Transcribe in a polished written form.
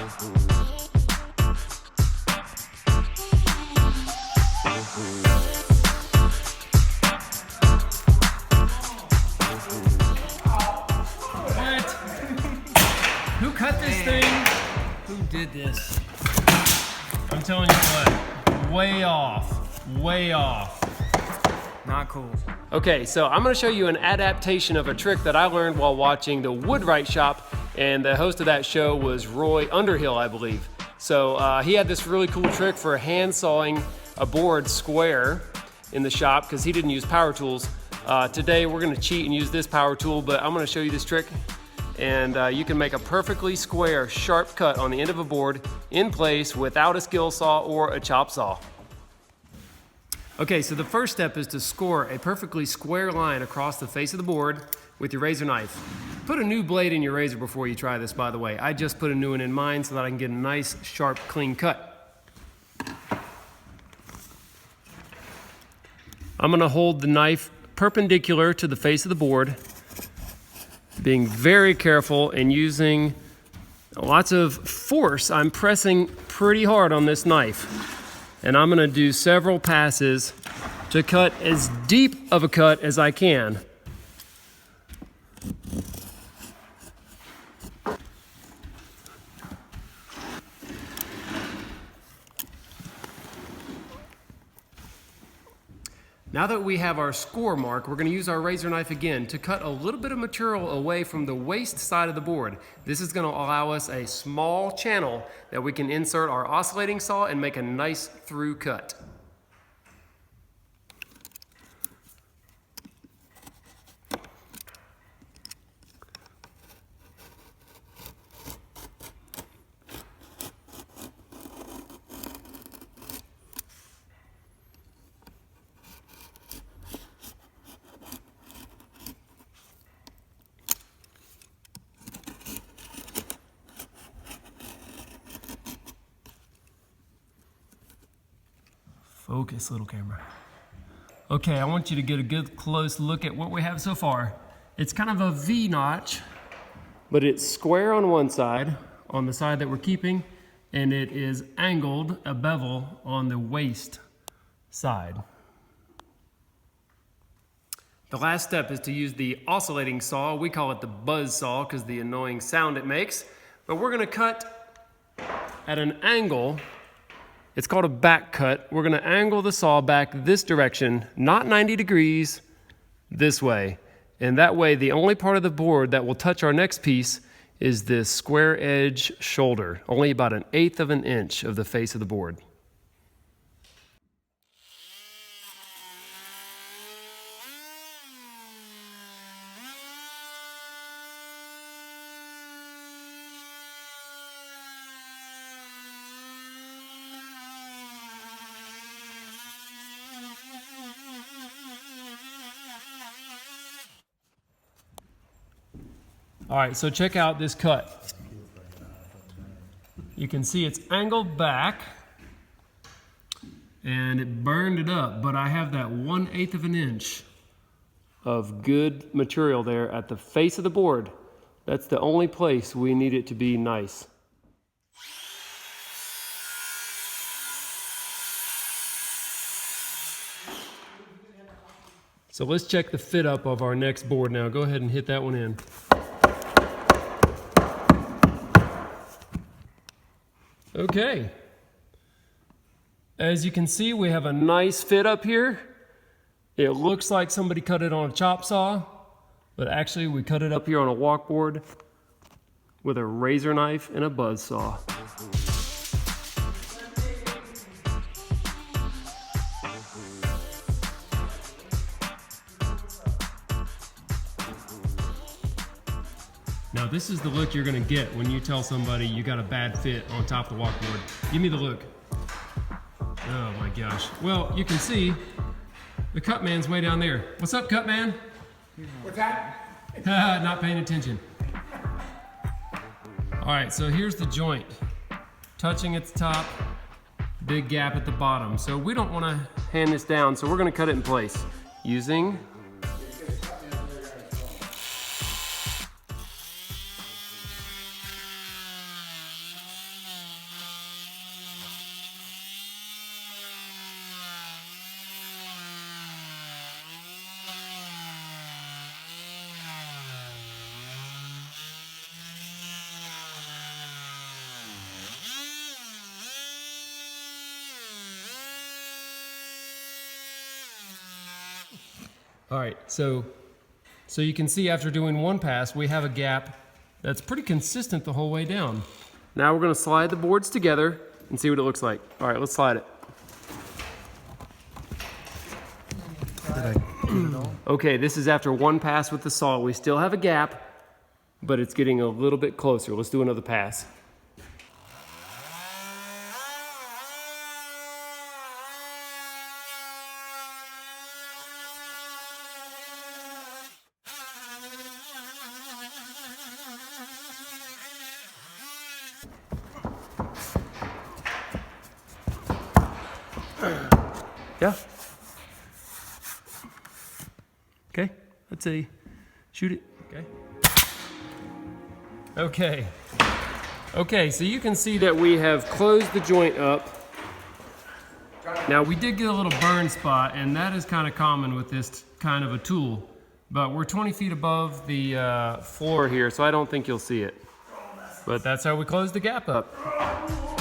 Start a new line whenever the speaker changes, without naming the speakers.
What? Who cut this thing? Who did this? I'm telling you what, way off, way off. Not cool. Okay, so I'm gonna show you an adaptation of a trick that I learned while watching the Woodwright Shop, and the host of that show was Roy Underhill, I believe. So he had this really cool trick for hand sawing a board square in the shop because he didn't use power tools. Today we're gonna cheat and use this power tool, but I'm gonna show you this trick, and you can make a perfectly square, sharp cut on the end of a board in place without a skill saw or a chop saw. Okay, so the first step is to score a perfectly square line across the face of the board with your razor knife. Put a new blade in your razor before you try this, by the way. I just put a new one in mine so that I can get a nice, sharp, clean cut. I'm gonna hold the knife perpendicular to the face of the board, being very careful and using lots of force. I'm pressing pretty hard on this knife. And I'm gonna do several passes to cut as deep of a cut as I can. Now that we have our score mark, we're going to use our razor knife again to cut a little bit of material away from the waste side of the board. This is going to allow us a small channel that we can insert our oscillating saw and make a nice through cut. Focus, little camera. Okay, I want you to get a good close look at what we have so far. It's kind of a V notch, but it's square on one side, on the side that we're keeping, and it is angled, a bevel, on the waste side. The last step is to use the oscillating saw. We call it the buzz saw because the annoying sound it makes. But we're gonna cut at an angle. It's called a back cut. We're gonna angle the saw back this direction, not 90 degrees, this way. And that way, the only part of the board that will touch our next piece is this square edge shoulder, only about 1/8 of an inch of the face of the board. All right, so check out this cut. You can see it's angled back and it burned it up, but I have that 1/8 of an inch of good material there at the face of the board. That's the only place we need it to be nice. So let's check the fit up of our next board now. Go ahead and hit that one in. Okay, as you can see, we have a nice fit up here. It looks like somebody cut it on a chop saw, but actually we cut it up here on a walkboard with a razor knife and a buzz saw. Now this is the look you're gonna get when you tell somebody you got a bad fit on top of the walkboard. Give me the look. Oh my gosh. Well, you can see the cut man's way down there. What's up, cut man?
What's that?
Not paying attention. All right, so here's the joint. Touching at the top, big gap at the bottom. So we don't wanna hand this down, so we're gonna cut it in place using All right, so you can see after doing one pass, we have a gap that's pretty consistent the whole way down. Now we're gonna slide the boards together and see what it looks like. All right, let's slide it. Okay, this is after one pass with the saw. We still have a gap, but it's getting a little bit closer. Let's do another pass. Yeah. Okay, let's see. Shoot it. Okay. Okay. Okay, so you can see that we have closed the joint up. Now we did get a little burn spot, and that is kind of common with this kind of a tool. But we're 20 feet above the floor here, so I don't think you'll see it. But that's how we close the gap up.